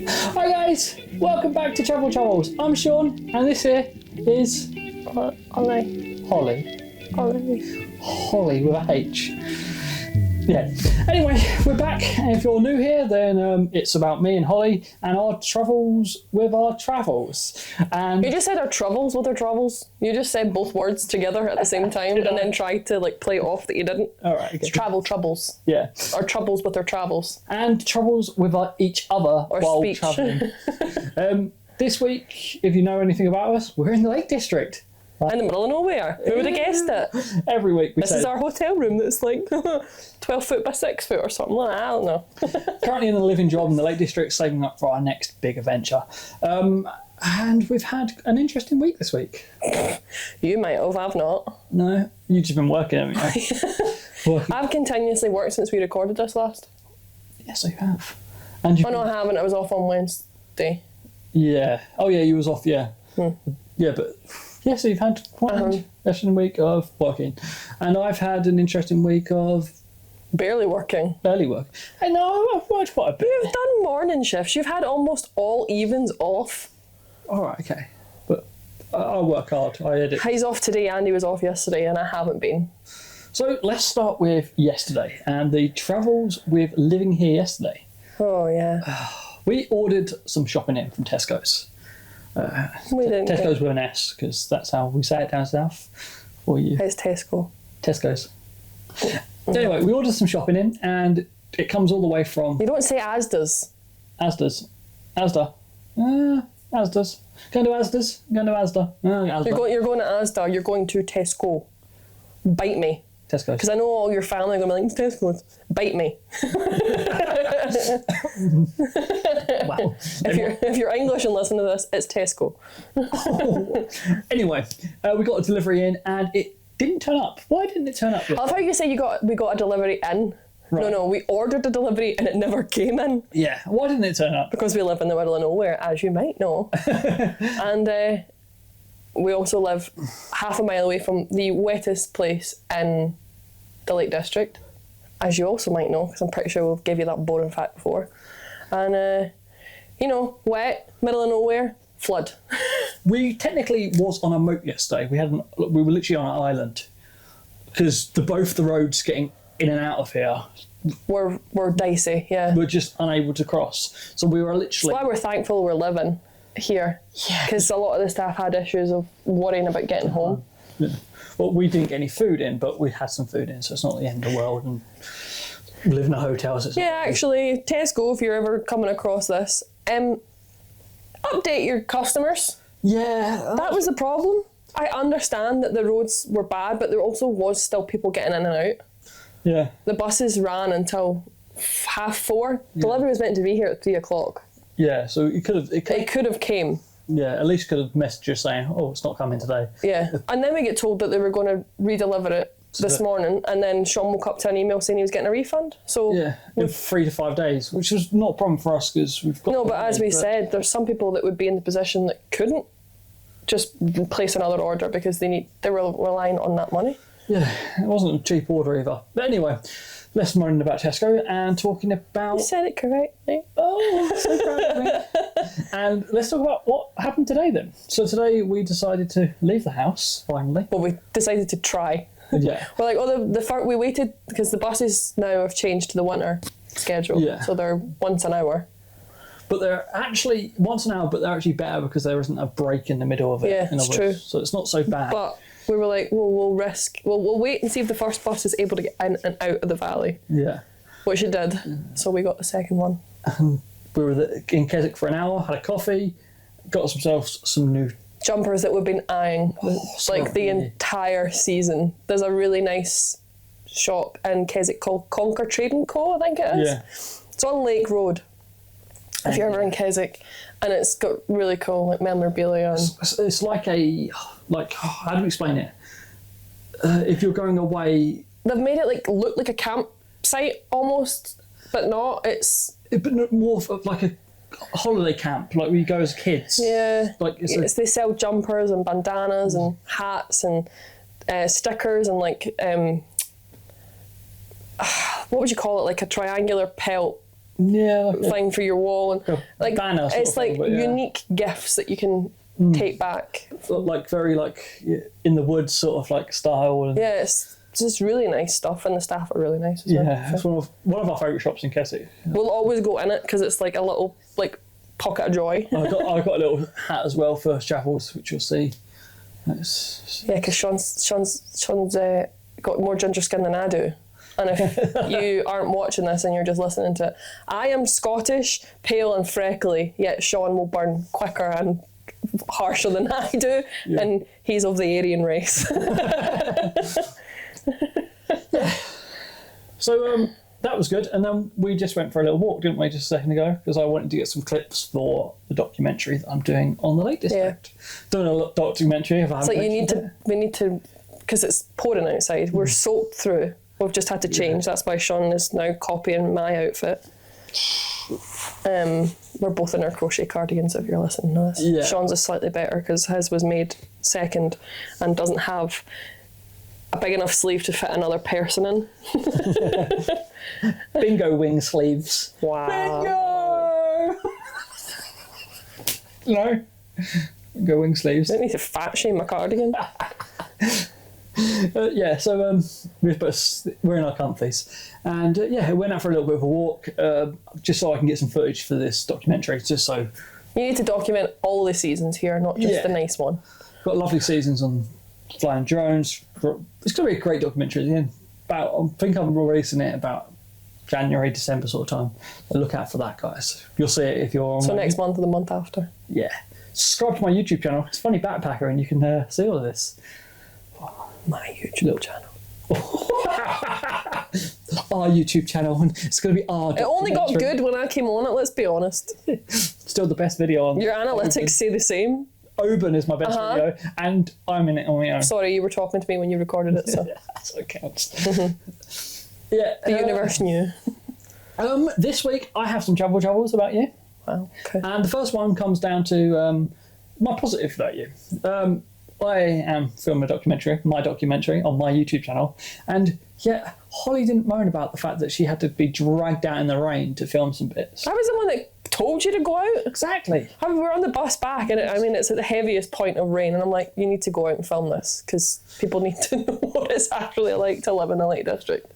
Hi guys, welcome back to Travel Troubles. I'm Sean, and this here is Ollie. Holly with a H. Yeah. Anyway, we're back, and if you're new here, then it's about me and Holly and our travels with our travels. And You just said our troubles with our travels. You just said both words together at the same time and then tried to play it off that you didn't. all right, It's okay. travel troubles. Yeah, Or troubles with our travels. and troubles with each other Or while speech. traveling. This week, if you know anything about us, we're in the Lake District. In the middle of nowhere. Who would have guessed it? Every week we This say is our hotel room that's like 12 foot by 6 foot or something like that. I don't know. currently in the living job in the Lake District, saving up for our next big adventure. And we've had an interesting week this week. You might have, I've not. No, you've just been working, haven't you? Working. I've continuously worked since we recorded this last. Yes, you have. And you. Oh no, I haven't. I was off on Wednesday. Yeah. Oh yeah, you was off. Yeah. Yeah, but yeah. So you've had quite an interesting week of working, and I've had an interesting week of Barely working. barely work. I know I've worked quite a bit. You've done morning shifts. You've had almost all evens off. All right, okay, but I work hard. I edit. He's off today, Andy was off yesterday, and I haven't been. So let's start with yesterday and the travels with living here yesterday. Oh, yeah. We ordered some shopping in from Tesco's. We didn't Tesco's with an S, because that's how we say it down south. For you, It's Tesco. Tesco's. Anyway, we ordered some shopping in, and it comes all the way from You don't say Asda's. Asda's. Asda. Asda's. Going to Asda's. Going to Asda. Asda. You're going to Asda, you're going to Tesco. Bite me. Tesco's. Because I know all your family are going to be like, Tesco's. Bite me. Wow. If you're English and listen to this, it's Tesco. Anyway, we got a delivery in, and it didn't turn up. Why didn't it turn up? I love how you say we got a delivery in. Right. No, we ordered a delivery and it never came in. Yeah. Why didn't it turn up? Because we live in the middle of nowhere, as you might know. And we also live half a mile away from the wettest place in the Lake District, as you also might know, because I'm pretty sure we've gave you that boring fact before. And, wet, middle of nowhere, flood. We technically was on a moat yesterday. We were literally on an island, because both the roads getting in and out of here We're dicey, yeah. were just unable to cross. So we were literally. That's why we're thankful we're living here. Yeah. Because a lot of the staff had issues of worrying about getting home. Yeah. Well, we didn't get any food in, but we had some food in, so it's not the end of the world. And we live in a hotel. So it's Yeah, actually, Tesco, if you're ever coming across this, update your customers. Yeah. That was the problem. I understand that the roads were bad, but there also was still people getting in and out. Yeah. The buses ran until 4:30. Delivery was meant to be here at 3:00. Yeah. So it could have. It could have came. Yeah. At least could have messaged us saying, "Oh, it's not coming today." Yeah. And then we get told that they were going to redeliver it this morning, and then Sean woke up to an email saying he was getting a refund. So Yeah. In 3 to 5 days, which was not a problem for us because we've got. no, but as we said, there's some people that would be in the position that couldn't just place another order because they were relying on that money. Yeah, it wasn't a cheap order either. But anyway, less moaning about Tesco and talking about. You said it correctly. Oh, so proud of me. And let's talk about what happened today then. So today we decided to leave the house finally. Well, we decided to try. Yeah. We're like, we waited because the buses now have changed to the winter schedule. Yeah. So they're once an hour. But they're actually once an hour, but they're actually better because there isn't a break in the middle of it. Yeah, in it's other true. words. So it's not so bad. But we were like, well, we'll wait and see if the first bus is able to get in and out of the valley, Yeah. which it did. So we got the second one. We were in Keswick for an hour, had a coffee, got ourselves some new. Jumpers that we've been eyeing like the entire season. There's a really nice shop in Keswick called Conquer Trading Co, I think it is. Yeah. It's on Lake Road, if you're ever in Keswick. And it's got really cool memorabilia. It's like how do we explain it? If you're going away. They've made it look like a campsite almost, but not. But more of like a holiday camp, like we go as kids. Yeah. They sell jumpers and bandanas and hats and stickers and what would you call it? Like a triangular pelt thing for your wall, and like banner sort it's of thing, like but yeah. unique gifts that you can take back. Like very like in the woods sort of like style. And Yeah, it's just really nice stuff, and the staff are really nice as well. yeah, it's one of our favourite shops in Keswick. We'll always go in it because it's like a little like pocket of joy. I got a little hat as well for travels, which you'll see. Yeah, because Sean's got more ginger skin than I do. And if you aren't watching this and you're just listening to it, I am Scottish, pale and freckly, yet Sean will burn quicker and harsher than I do, and he's of the Aryan race. So that was good, and then we just went for a little walk, didn't we, just a second ago, because I wanted to get some clips for the documentary that I'm doing on the Lake District. Doing a documentary. If I It's like we need to, because it's pouring outside. We're soaked through. We've just had to change. That's why Sean is now copying my outfit. We're both in our crochet cardigans, if you're listening to this. Yeah. Sean's is slightly better because his was made second and doesn't have a big enough sleeve to fit another person in. Bingo wing sleeves. Wow. Bingo! No. Bingo wing sleeves. I don't need to fat shame my cardigan. Yeah, so we're in our comfies, and I went out for a little bit of a walk, just so I can get some footage for this documentary. Just so You need to document all the seasons here, not just the nice one. got lovely seasons on flying drones. It's going to be a great documentary at the end. I think I'm releasing it about January, December sort of time. So look out for that, guys. You'll see it if you're on. So next month or the month after. Yeah. Subscribe to my YouTube channel. It's Funny Backpacker, and you can see all of this. My YouTube channel. Our YouTube channel, and it's going to be our. It only got good when I came on it, let's be honest. Still the best video on. Your analytics say the same. Oban is my best video, and I'm in it on my own. Sorry, you were talking to me when you recorded it, so. That's what counts. Yeah. The universe knew. This week I have some travels about you. Wow, okay. And the first one comes down to my positive about you. I am filming my documentary on my YouTube channel, and yet Holly didn't moan about the fact that she had to be dragged out in the rain to film some bits. I was the one that told you to go out. Exactly. I mean, we're on the bus back, and it's at the heaviest point of rain, and I'm like, you need to go out and film this, because people need to know what it's actually like to live in the Lake District.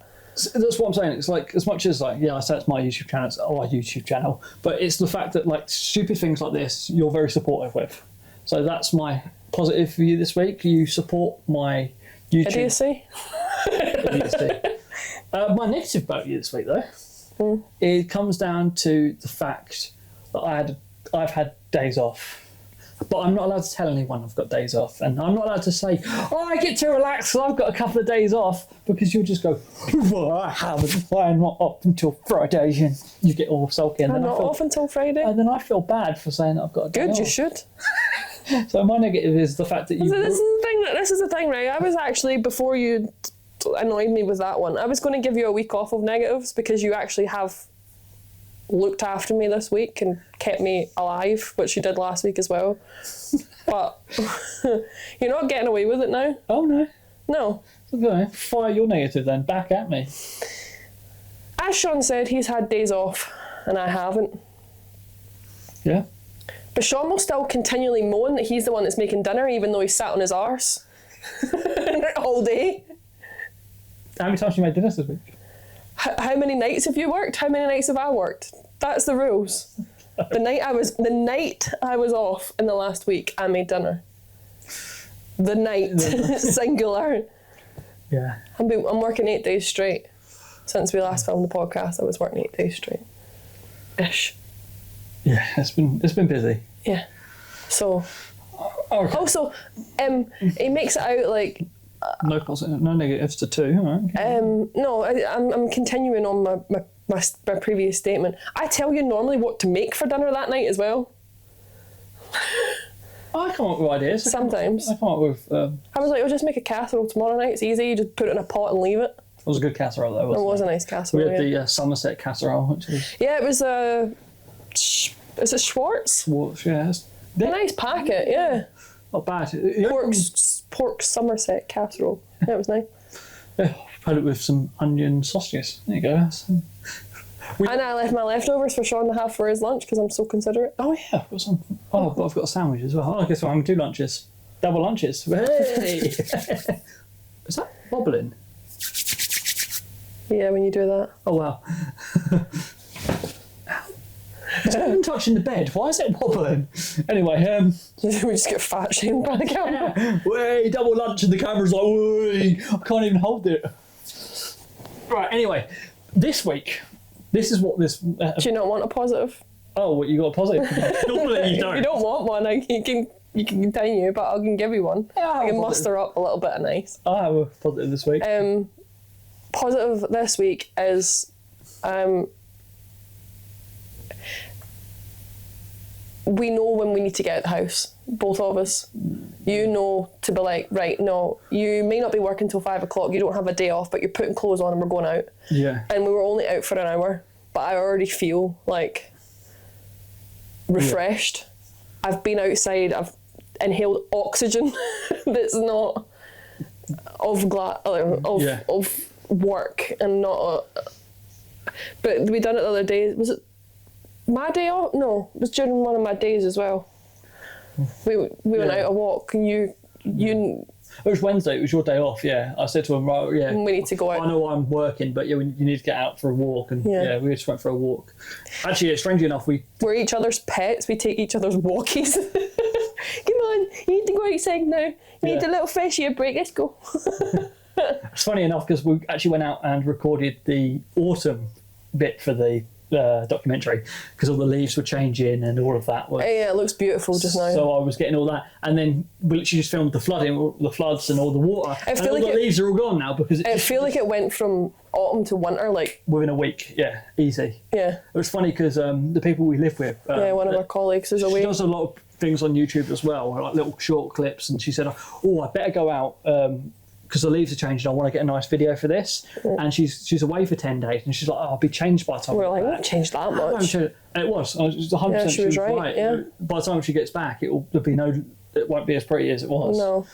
That's what I'm saying. It's like, as much as I say it's my YouTube channel, it's our YouTube channel, but it's the fact that like stupid things like this, you're very supportive with. So that's my positive for you this week. You support my YouTube. Idiocy. My negative about you this week, though, it comes down to the fact that I've had days off. But I'm not allowed to tell anyone I've got days off, and I'm not allowed to say, I get to relax because I've got a couple of days off, because you'll just go, well, I haven't, I'm not up until Friday, and you get all sulky. And I'm not off until Friday. And then I feel bad for saying that I've got a day off. Good, you should. So my negative is the fact that you... This is the thing, right? I was actually, before you annoyed me with that one, I was going to give you a week off of negatives, because you actually have looked after me this week and kept me alive, which you did last week as well. But you're not getting away with it now. Oh, no. No. Okay, fire your negative then, back at me. As Sean said, he's had days off, and I haven't. Yeah. But Sean will still continually moan that he's the one that's making dinner, even though he's sat on his arse all day. How many times have you made dinner this week? How many nights have you worked? How many nights have I worked? That's the rules. The night I was off in the last week, I made dinner. The night, singular. Yeah. I'm working 8 days straight. Since we last filmed the podcast, I was working 8 days straight. Ish. Yeah, it's been busy. Yeah. So. Okay. Also, he makes it out like. No positive, no negatives to 2. Right, okay. No, I'm continuing on my previous statement. I tell you normally what to make for dinner that night as well. I come up with ideas. Sometimes. I come up with... I was like, I'll just make a casserole tomorrow night. It's easy. You just put it in a pot and leave it. It was a good casserole though, wasn't it? It was a nice casserole. We had the Somerset casserole, which was... Yeah, it was is it Schwartz? Yeah. A nice packet, yeah. Not bad. Pork Somerset casserole. Yeah, it was nice. Yeah, put it with some onion sausages. There you go. And I left my leftovers for Sean to have for his lunch because I'm so considerate. Oh yeah, I've got some. Oh, but I've got a sandwich as well. Oh, I guess I'm having 2 lunches, double lunches. Hey, is that wobbling? Yeah, when you do that. Oh wow. It's not even touching the bed. Why is it wobbling? Anyway, We just get fat shamed by the camera. way double lunch and the camera's like, way, I can't even hold it. Right. Anyway, this week, this is what this. Do you not want a positive? Oh, what, you got a positive? Normally you don't. If you don't want one, you can continue, but I can give you one. Yeah, I can muster up a little bit of nice. I have a positive this week. Positive this week is we know when we need to get out the house, both of us. You know to be like, right, no, you may not be working till 5 o'clock, you don't have a day off, but you're putting clothes on and we're going out. Yeah. And we were only out for an hour, but I already feel like refreshed. Yeah. I've been outside, I've inhaled oxygen that's not of work and not but we done it the other day. Was it my day off? No, it was during one of my days as well. We went out a walk and you it was Wednesday, it was your day off. Yeah, I said to him, right, yeah, we need to go out. I know I'm working, but yeah, you need to get out for a walk. And yeah, we just went for a walk. Actually, strangely enough, we're each other's pets. We take each other's walkies. Come on, you need to go outside now. You need a little fresh air break. Let's go. It's funny enough because we actually went out and recorded the autumn bit for the documentary because all the leaves were changing and all of that. Yeah, it looks beautiful just now. So I was getting all that, and then we literally just filmed the floods and all the water. I feel like the leaves are all gone now because I feel like it went from autumn to winter like within a week. Yeah, easy. Yeah, it was funny because the people we live with. One of our colleagues is away. She does a lot of things on YouTube as well, like little short clips, and she said, "Oh, I better go out." Because the leaves are changing, I want to get a nice video for this. And she's away for 10 days, and she's like, "Oh, I'll be changed by the time." We're like, "Won't change that much." And it was 100%. Yeah, she was right. Yeah. By the time she gets back, it won't be as pretty as it was. No.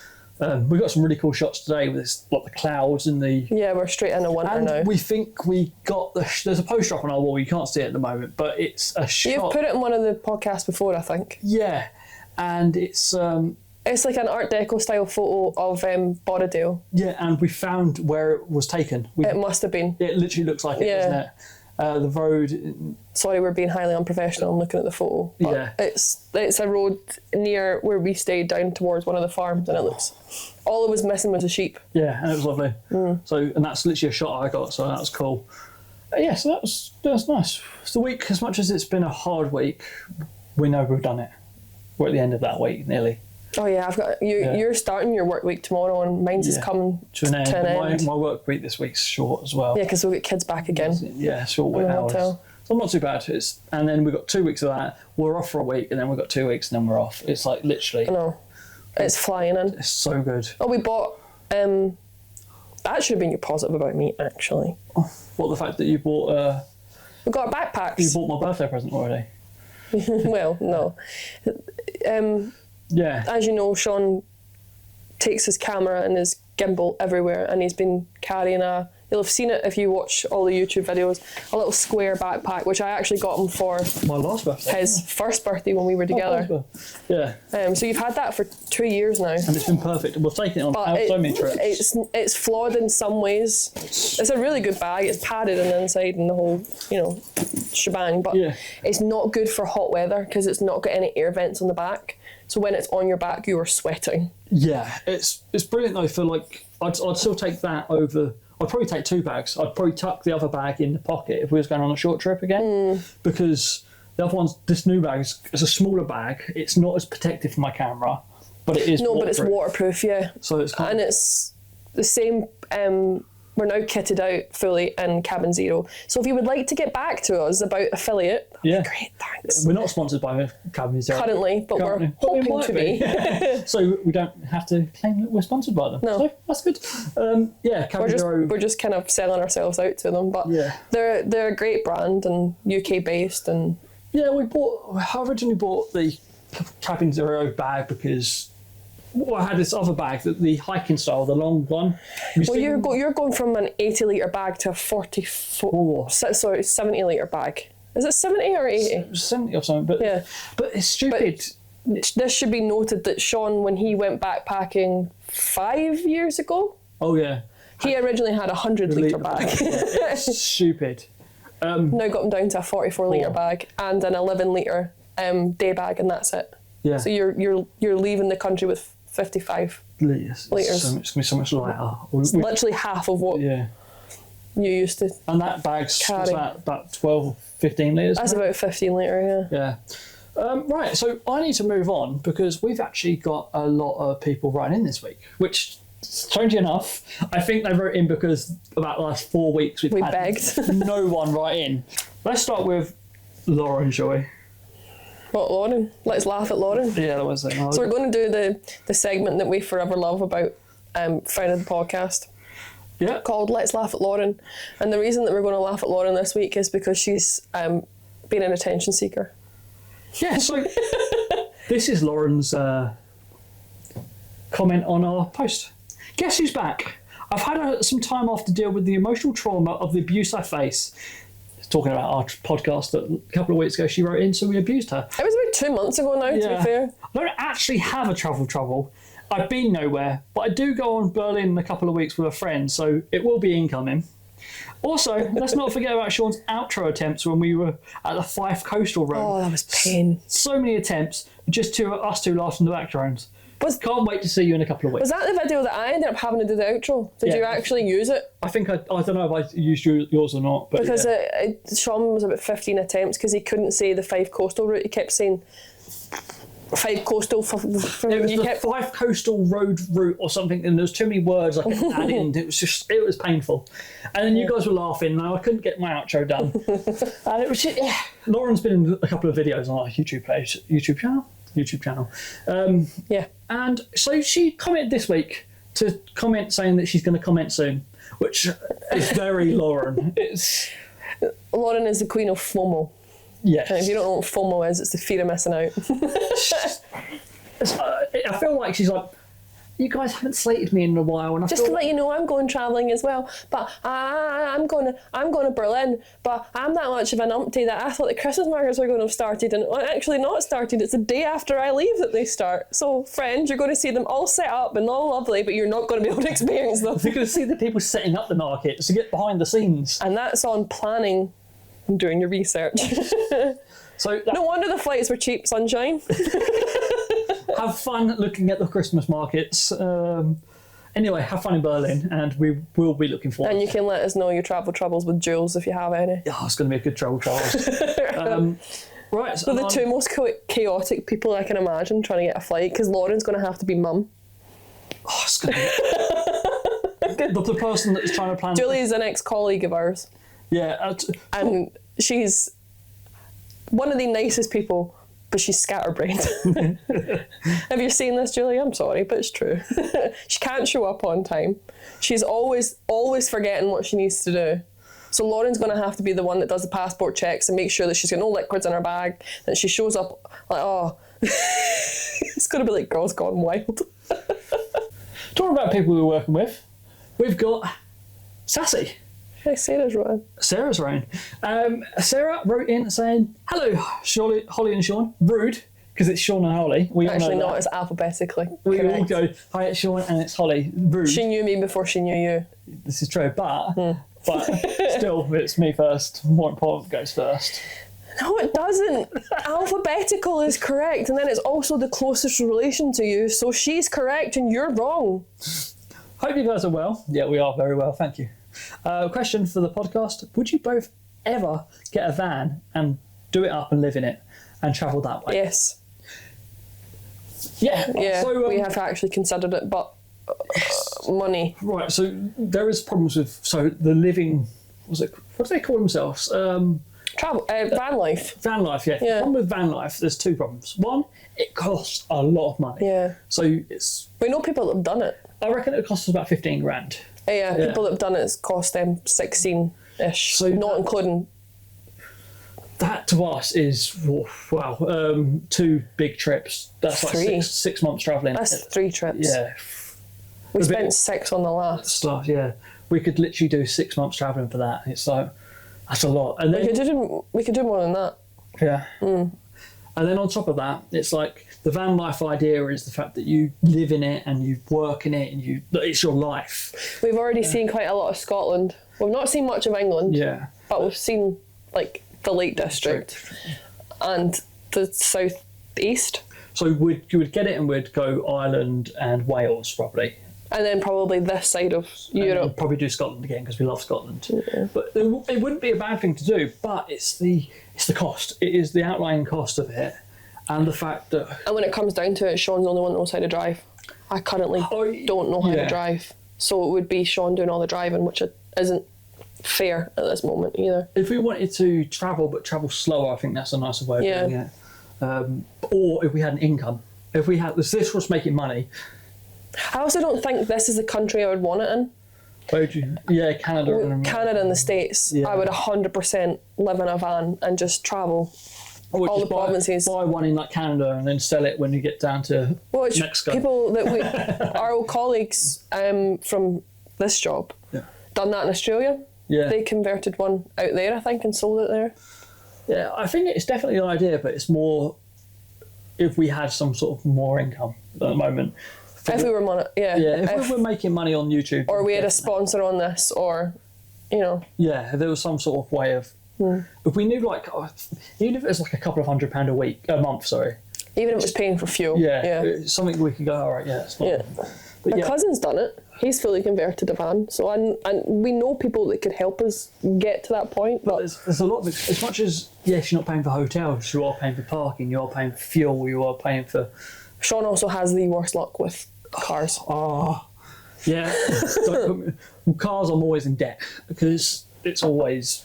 We got some really cool shots today with this, like the clouds and the. Yeah, we're straight into winter and now. We think we got there's a poster up on our wall. You can't see it at the moment, but it's a shot. You've put it in one of the podcasts before, I think. Yeah, and it's. It's like an Art Deco style photo of Borrowdale. Yeah, and we found where it was taken. It must have been. It literally looks like it, doesn't it? The road. Sorry, we're being highly unprofessional. I'm looking at the photo. Yeah. It's a road near where we stayed down towards one of the farms, and it looks. All it was missing was a sheep. Yeah, and it was lovely. So, and that's literally a shot I got, so that was cool. Yeah, so that was nice. It's the week, as much as it's been a hard week, we know we've done it. We're at the end of that week, nearly. Oh yeah, I've got you. Yeah. You're starting your work week tomorrow, and mine's is coming to an end. My work week this week's short as well. Yeah, because we'll get kids back again. Yeah, short week hours. So not too bad. And then we've got 2 weeks of that. We're off for a week, and then we've got 2 weeks, and then we're off. It's like literally. I know. It's flying in. It's so good. Oh, we bought. That should have been your positive about me, actually. Oh, what, the fact that you bought? We got our backpacks. You bought my birthday present already. Well, no. Yeah. As you know, Sean takes his camera and his gimbal everywhere, and he's been carrying you'll have seen it if you watch all the YouTube videos, a little square backpack, which I actually got him for my last birthday. His first birthday when we were together. Yeah. So you've had that for 2 years now. And it's been perfect. We've taken it on so many trips. It's flawed in some ways. It's a really good bag. It's padded on the inside and the whole, shebang. But it's not good for hot weather because it's not got any air vents on the back. So when it's on your back, you are sweating. Yeah, it's brilliant though. For like, I'd still take that over. I'd probably take 2 bags. I'd probably tuck the other bag in the pocket if we was going on a short trip again, because the other one's this new bag is a smaller bag. It's not as protective for my camera, but it is. No, but it's waterproof. Yeah. So it's it's the same. We're now kitted out fully in Cabin Zero. So if you would like to get back to us about affiliate, that'd be great, thanks. We're not sponsored by Cabin Zero currently, but we're hoping to be. So we don't have to claim that we're sponsored by them. No. So that's good. Cabin Zero. We're just kind of selling ourselves out to them, but they're a great brand and UK based. And I originally bought the Cabin Zero bag because I had this other bag, the hiking style, the long one. Well, you're going from an 80 litre bag to a 70 litre bag. Is it 70 or 80? 70 or something, but it's stupid. But this should be noted that Sean, when he went backpacking 5 years ago, he originally had a 100 litre bag. It's stupid. Now got him down to a 44 litre bag and an 11 litre day bag, and that's it. Yeah. So you're leaving the country with 55 litres. It's going to be so much lighter. It's literally half of what you used to. And that bag's carry. about 12, 15 litres. That's about 15 litre, yeah. Right, so I need to move on because we've actually got a lot of people writing in this week, which, strangely enough, I think they wrote in because about the last 4 weeks we've had begged. no one write in. Let's start with Lauren Joy. What, Lauren? Let's laugh at Lauren. Yeah, that was it. So we're going to do the segment that we forever love about friend of the podcast. Yeah. Called Let's Laugh at Lauren. And the reason that we're going to laugh at Lauren this week is because she's been an attention seeker. Yeah, so this is Lauren's comment on our post. Guess who's back? I've had some time off to deal with the emotional trauma of the abuse I face. Talking about our podcast that a couple of weeks ago she wrote in, so we abused her. It was about 2 months ago now, to be fair. I don't actually have a travel trouble. I've been nowhere, but I do go on Berlin in a couple of weeks with a friend, so it will be incoming. Also, let's not forget about Sean's outro attempts when we were at the Fife Coastal Road. Oh, that was pain. So many attempts, just us two laughing in the background. Can't wait to see you in a couple of weeks. Was that the video that I ended up having to do the outro? Did you actually use it? I think I don't know if I used yours or not. But because Sean was about 15 attempts because he couldn't say the Fife Coastal route. He kept saying Fife Coastal. It was the Fife Coastal Road route or something, and there was too many words I could add in. It was painful. And then you guys were laughing, and I couldn't get my outro done. And it was just, Lauren's been in a couple of videos on our YouTube channel. And so she commented this week to comment saying that she's going to comment soon, which is very Lauren. Lauren is the queen of FOMO. Yes. And if you don't know what FOMO is, it's the fear of missing out. I feel like she's like, you guys haven't slated me in a while, and to let you know, I'm going travelling as well. But I'm going to Berlin. But I'm that much of a numpty that I thought the Christmas markets were going to have started, and actually not started. It's the day after I leave that they start. So, friends, you're going to see them all set up and all lovely, but you're not going to be able to experience them. You're going to see the people setting up the markets to get behind the scenes, and that's on planning and doing your research. So no wonder the flights were cheap, sunshine. Have fun looking at the Christmas markets. Anyway, have fun in Berlin, and we will be looking forward. And you can let us know your travel troubles with Jules if you have any. Yeah, it's going to be a good travel troubles. Right. So the two most chaotic people I can imagine trying to get a flight, because Lauren's going to have to be mum. Oh, it's going to be... the person that's trying to plan... Julie's an ex-colleague of ours. Yeah. And she's one of the nicest people, but she's scatterbrained. Have you seen this, Julie? I'm sorry, but it's true. She can't show up on time. She's always forgetting what she needs to do. So Lauren's going to have to be the one that does the passport checks and make sure that she's got no liquids in her bag, that she shows up like, oh, it's going to be like Girls Gone Wild. Talking about people we're working with, we've got Sassy. Hey, Sarah's wrong. Sarah's wrong. Sarah wrote in saying, hello, Holly and Sean. Rude, because it's Sean and Holly. We Actually, all know no, that. it's alphabetically. We correct. all go, hi, it's Sean and it's Holly. Rude. She knew me before she knew you. This is true, but still, it's me first. More important goes first. No, it doesn't. Alphabetical is correct, and then it's also the closest relation to you, so she's correct and you're wrong. Hope you guys are well. Yeah, we are very well, thank you. Question for the podcast. Would you both ever get a van and do it up and live in it and travel that way? Yes. Yeah. So, we have actually considered it, but money. Right, so there is problems with the living... What do they call themselves? Travel, van life. Van life, yeah. The problem with van life, there's two problems. One, it costs a lot of money. Yeah. So it's... We know people that have done it. I reckon it costs about 15 grand. Yeah, people that have done it's cost them 16-ish, So not including That to us is, wow, 2 big trips. That's like 3. 6 months travelling. That's 3 trips. Yeah. We spent 6 on the last. Yeah. We could literally do 6 months travelling for that. It's like, that's a lot. And then, we could do more than that. yeah. And then on top of that, it's like the van life idea is the fact that you live in it and you work in it and it's your life. We've already seen quite a lot of Scotland. We've not seen much of England. Yeah. But we've seen like the Lake District and the south east. So you would get it and we'd go Ireland and Wales probably. And then probably this side of And Europe. we'd probably do Scotland again because we love Scotland. Yeah. But it wouldn't be a bad thing to do, but it's the cost. It is the outlying cost of it and the fact that... And when it comes down to it, Sean's the only one that knows how to drive. I currently don't know how to drive. So it would be Sean doing all the driving, which isn't fair at this moment either. If we wanted to travel, but travel slower, I think that's a nicer way of doing it. Or if we had an income. If this was making money... I also don't think this is the country I would want it in. Where would you? Yeah, Canada. Canada and the States. Yeah. I would 100% live in a van and just travel all the provinces. Buy one in like Canada and then sell it when you get down to Mexico. People that our old colleagues from this job done that in Australia. Yeah. They converted one out there, I think, and sold it there. Yeah, I think it's definitely an idea, but it's more if we had some sort of more income at the moment. If we were if we were making money on YouTube, or we had a sponsor on this, or if there was some sort of way of if we knew even if it was like a couple of £100 a month, sorry, even if it was paying for fuel, it's something we could go, all right, it's fine. But my cousin's done it. He's fully converted a van, so and we know people that could help us get to that point. But there's a lot of it. As much as you're not paying for hotels, you are paying for parking, you are paying for fuel, you are paying for. Sean also has the worst luck with cars. Yeah. Cars, I'm always in debt because it's always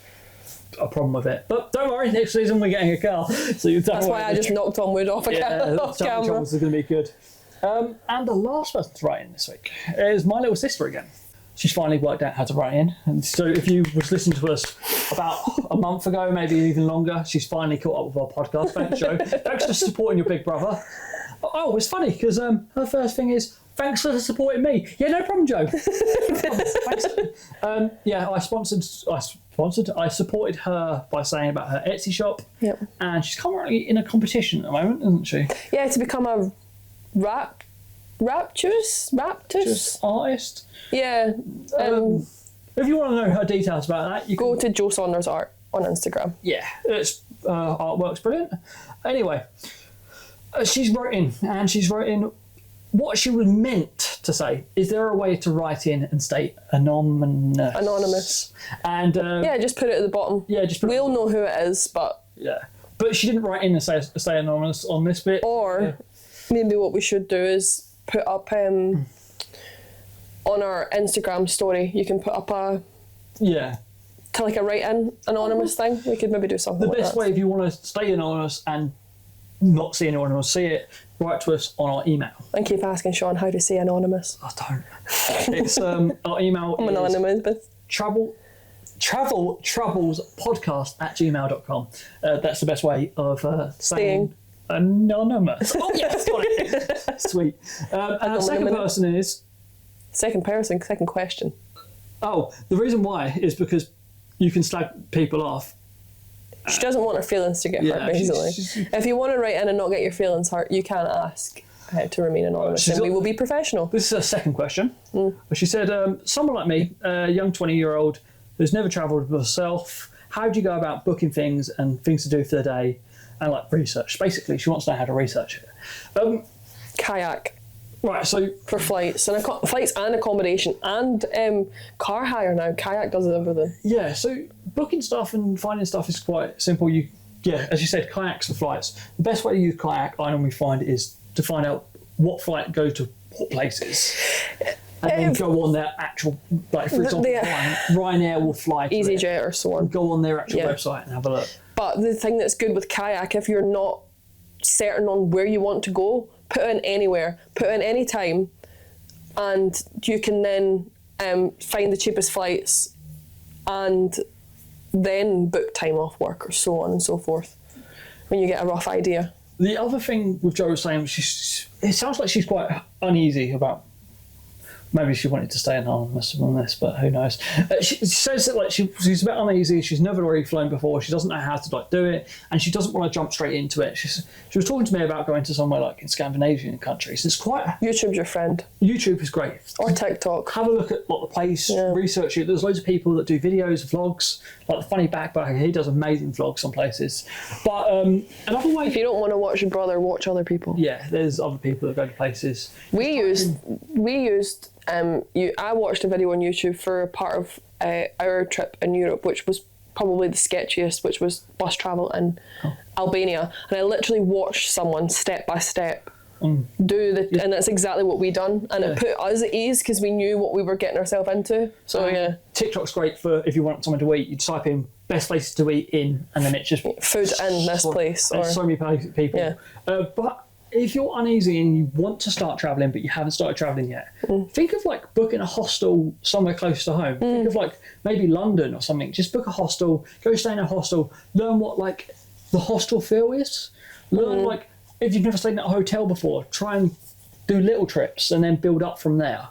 a problem with it. But don't worry, next season we're getting a car. So that's why I just knocked on wood off camera. Troubles are going to be good. And the last person to write in this week is my little sister again. She's finally worked out how to write in. And so if you was listening to us about a month ago, maybe even longer, she's finally caught up with our podcast. Thanks, Joe. Thanks for supporting your big brother. Oh, it's funny because her first thing is, thanks for supporting me. Yeah, no problem, Joe. Thanks. I supported her by saying about her Etsy shop. Yep. And she's currently in a competition at the moment, isn't she? Yeah, to become a rapturous artist. Yeah. If you want to know her details about that, you go to Joe Saunders Art on Instagram. Yeah, it's artwork's brilliant. Anyway. She's writing what she was meant to say. Is there a way to write in and state anonymous? And just put it at the bottom. Yeah, we'll know who it is, but but she didn't write in and say anonymous on this bit. Or maybe what we should do is put up on our Instagram story. You can put up to like a write-in anonymous thing. We could maybe do something. The best way if you want to stay anonymous and not see anyone or see it, write to us on our email. And keep asking Sean how to say anonymous. I don't. It's our email is anonymous. traveltroubles.podcast@gmail.com. That's the best way of saying anonymous. Oh yes, got it. Sweet. And our second question. Oh, the reason why is because you can slag people off. She doesn't want her feelings to get hurt, basically. If you want to write in and not get your feelings hurt, you can ask to remain anonymous, and we will be professional. This is her second question. She said, someone like me, a young 20-year-old who's never travelled with herself, how do you go about booking things and things to do for the day and like research? Basically, she wants to know how to research it. Kayak. Right, so for flights and accommodation and car hire now. Kayak does everything. Yeah, so booking stuff and finding stuff is quite simple. As you said, kayaks for flights. The best way to use kayak, I normally find, is to find out what flight go to what places, and then go on their actual, like for example, Ryanair will fly to EasyJet or so on. Go on their actual website and have a look. But the thing that's good with kayak, if you're not certain on where you want to go, put in anywhere, put in any time, and you can then find the cheapest flights and then book time off work or so on and so forth when you get a rough idea. The other thing with Jo was saying, it sounds like she's quite uneasy about. Maybe she wanted to stay anonymous on this, but who knows? She says that like she's a bit uneasy. She's never really flown before. She doesn't know how to like do it, and she doesn't want to jump straight into it. She was talking to me about going to somewhere like in Scandinavian countries. It's quite YouTube's your friend. YouTube is great. Or TikTok. Have a look at the place, research it. There's loads of people that do videos, vlogs. Like the funny backpacker, he does amazing vlogs on places. But another way, if you don't want to watch your brother, watch other people. Yeah, there's other people that go to places. We used. I watched a video on YouTube for a part of our trip in Europe, which was probably the sketchiest, which was bus travel in Albania, and I literally watched someone step by step do the, and that's exactly what we done, and it put us at ease because we knew what we were getting ourselves into. So TikTok's great for if you want someone to eat. You type in best places to eat in, and then it's just food in this place. There's so many people. But if you're uneasy and you want to start travelling but you haven't started travelling yet, think of like booking a hostel somewhere close to home. Think of like maybe London or something. Just book a hostel, go stay in a hostel, learn what like the hostel feel is. Learn like if you've never stayed in a hotel before, try and do little trips and then build up from there.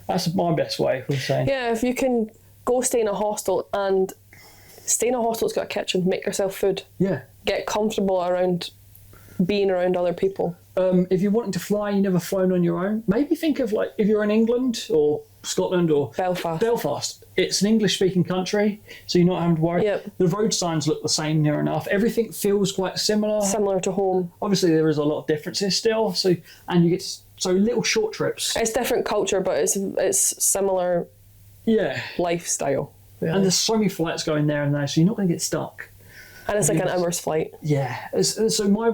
That's my best way of saying. Yeah, if you can go stay in a hostel and stay in a hostel that's got a kitchen, make yourself food. Yeah. Get comfortable around being around other people. If you're wanting to fly, you've never flown on your own, maybe think of like if you're in England or Scotland or Belfast, it's an English-speaking country, so you're not having to worry. Yep. The road signs look the same near enough. Everything feels quite similar. Similar to home. Obviously, there is a lot of differences still. So you get little short trips. It's different culture, but it's similar. Yeah. Lifestyle. Yeah. And there's so many flights going there and there, so you're not going to get stuck. And it's like an hour's flight. Yeah. So my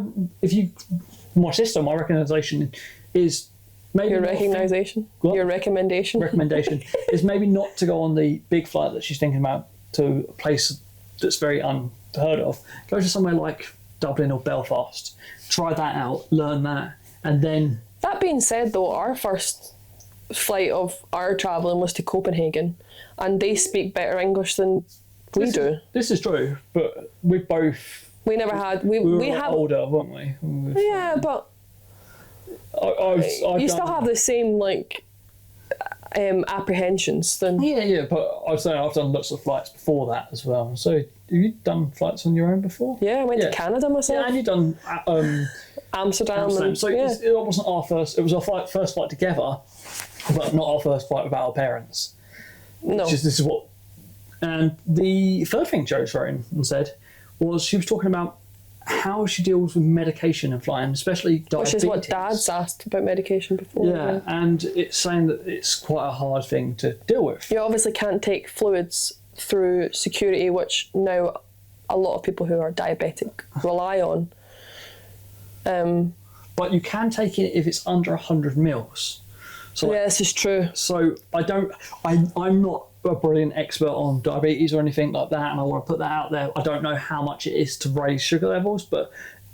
recommendation is maybe your recommendation is maybe not to go on the big flight that she's thinking about to a place that's very unheard of. Go to somewhere like Dublin or Belfast. Try that out. Learn that, and then. That being said, though, our first flight of our travelling was to Copenhagen, and they speak better English than we do. This is true, but we both. We never had. We have older, weren't we? Yeah, but you still have the same like apprehensions. Then but I'd say I've done lots of flights before that as well. So have you done flights on your own before? Yeah, I went to Canada myself. Yeah, and you've done Amsterdam. So it wasn't our first. It was our first flight together, but not our first flight without our parents. No. This is what. And the third thing Jo wrote and said was she was talking about how she deals with medication and flying, especially diabetes. Which is what Dad's asked about medication before. Yeah, and it's saying that it's quite a hard thing to deal with. You obviously can't take fluids through security, which now a lot of people who are diabetic rely on. But you can take it if it's under 100 mils. So this is true. So I'm not a brilliant expert on diabetes or anything like that, and I want to put that out there. I don't know how much it is to raise sugar levels, but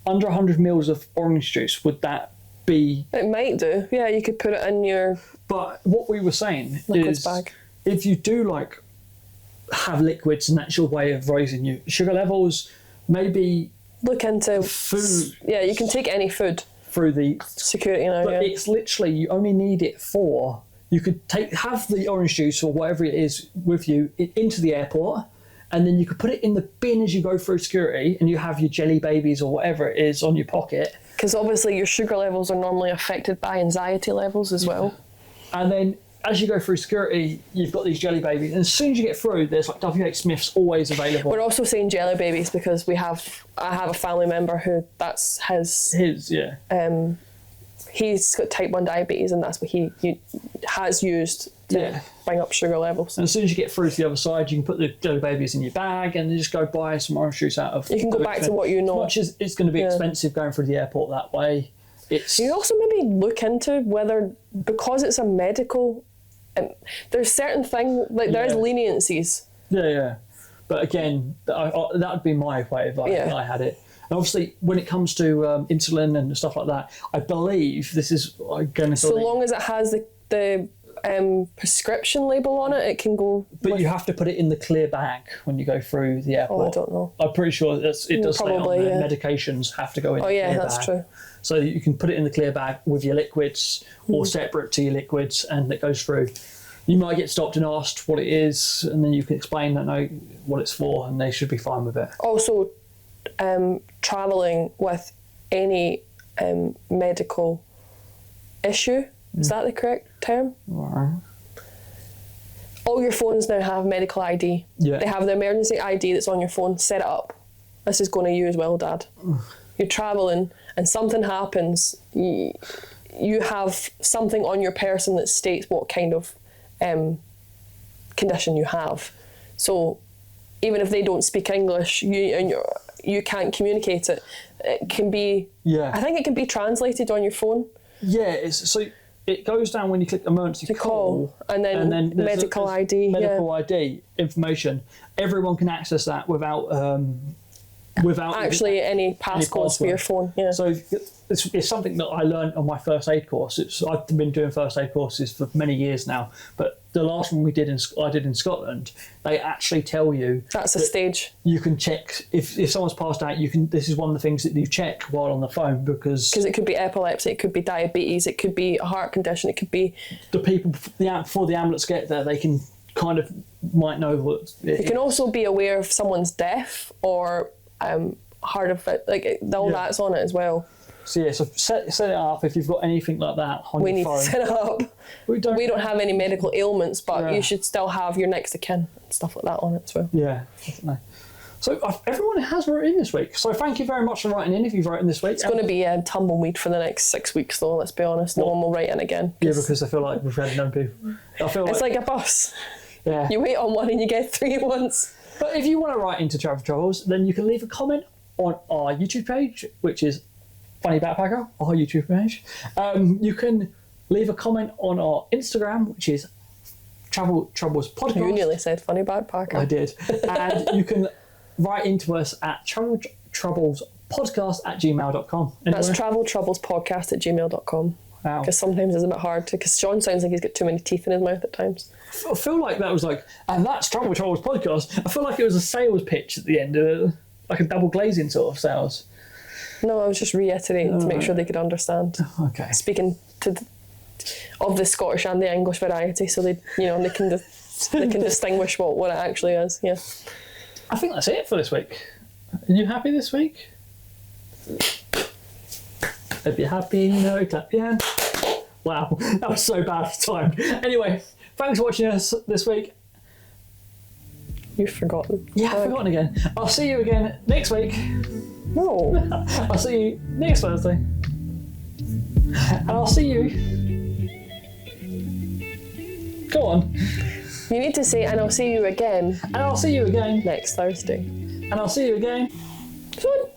under 100 mils of orange juice, would that be... It might do. Yeah, you could put it in your... But what we were saying is bag. If you do like have liquids and that's your way of raising your sugar levels, maybe... Look into... Food. Yeah, you can take any food. Through the... Security now, But it's literally, you only need it for... You could have the orange juice or whatever it is with you into the airport, and then you could put it in the bin as you go through security, and you have your jelly babies or whatever it is on your pocket. Because obviously your sugar levels are normally affected by anxiety levels as well. And then as you go through security, you've got these jelly babies, and as soon as you get through, there's like WH Smith's always available. We're also saying jelly babies because I have a family member who that's his. He's got type 1 diabetes, and that's what he has used to bring up sugar levels. And as soon as you get through to the other side, you can put the jelly babies in your bag and then just go buy some orange juice out of... You can go back to what you know. As much as it's going to be expensive going through the airport that way, it's... You also maybe look into whether, because it's a medical... there's certain things, like there's leniencies. Yeah. But again, that would be my way if I had it. And obviously, when it comes to insulin and stuff like that, I believe this is going to... So long as it has the prescription label on it, it can go. But you have to put it in the clear bag when you go through the airport. Oh, I don't know. I'm pretty sure it does say on Probably, there, yeah. medications have to go in the yeah, clear that's bag. true. So you can put it in the clear bag with your liquids or separate to your liquids, and it goes through. You might get stopped and asked what it is, and then you can explain that know what it's for, and they should be fine with it. Also, travelling with any medical issue, is that the correct term? Right. All your phones now have medical ID. Yeah. They have the emergency ID that's on your phone. Set it up. This is going to you as well, Dad. You're travelling and something happens. You have something on your person that states what kind of condition you have. So even if they don't speak English, you can't communicate it. It can be. Yeah. I think it can be translated on your phone. Yeah. So it goes down when you click emergency call, and then medical ID. Medical ID information. Everyone can access that without actually any passcodes for your phone. Yeah. So it's something that I learned on my first aid course. I've been doing first aid courses for many years now, but the last one I did in Scotland, they actually tell you that's a stage. You can check if someone's passed out. This is one of the things that you check while on the phone because it could be epilepsy, it could be diabetes, it could be a heart condition, it could be the people before the ambulance get there. They can kind of might know what. It can also be aware if someone's deaf or hard of it, like that's on it as well. So yeah, so set it up if you've got anything like that on your phone. We need to set it up. We don't have any medical ailments, but you should still have your next of kin and stuff like that on it as well. Yeah, definitely. So everyone has written in this week. So thank you very much for writing in if you've written this week. It's going to be tumbleweed for the next 6 weeks though, let's be honest. No one will write in again. Yeah, because I feel like we've had no people. It's like a bus. Yeah. You wait on one and you get 3 at once. But if you want to write into Travel Troubles, then you can leave a comment on our YouTube page, which is Funny Backpacker, our YouTube page. You can leave a comment on our Instagram, which is Travel Troubles Podcast. You nearly said Funny Backpacker. I did. And you can write into us at traveltroublespodcast@gmail.com. That's traveltroublespodcast@gmail.com. Wow. Because sometimes it's a bit hard to, because Sean sounds like he's got too many teeth in his mouth at times. I feel like that was like, and that's Travel Troubles Podcast. I feel like it was a sales pitch at the end of it, like a double glazing sort of sales. No, I was just reiterating to make sure they could understand. Okay. Speaking of the Scottish and the English variety, so they can distinguish what it actually is. Yeah. I think that's it for this week. Are you happy this week? If you're happy, clap your hand. Wow, that was so bad at the time. Anyway, thanks for watching us this week. You've forgotten. Yeah, I've forgotten again. I'll see you again next week. No. I'll see you next Thursday. And I'll see you. Go on. You need to say, and I'll see you again. And I'll see you again. Next Thursday. And I'll see you again. Soon.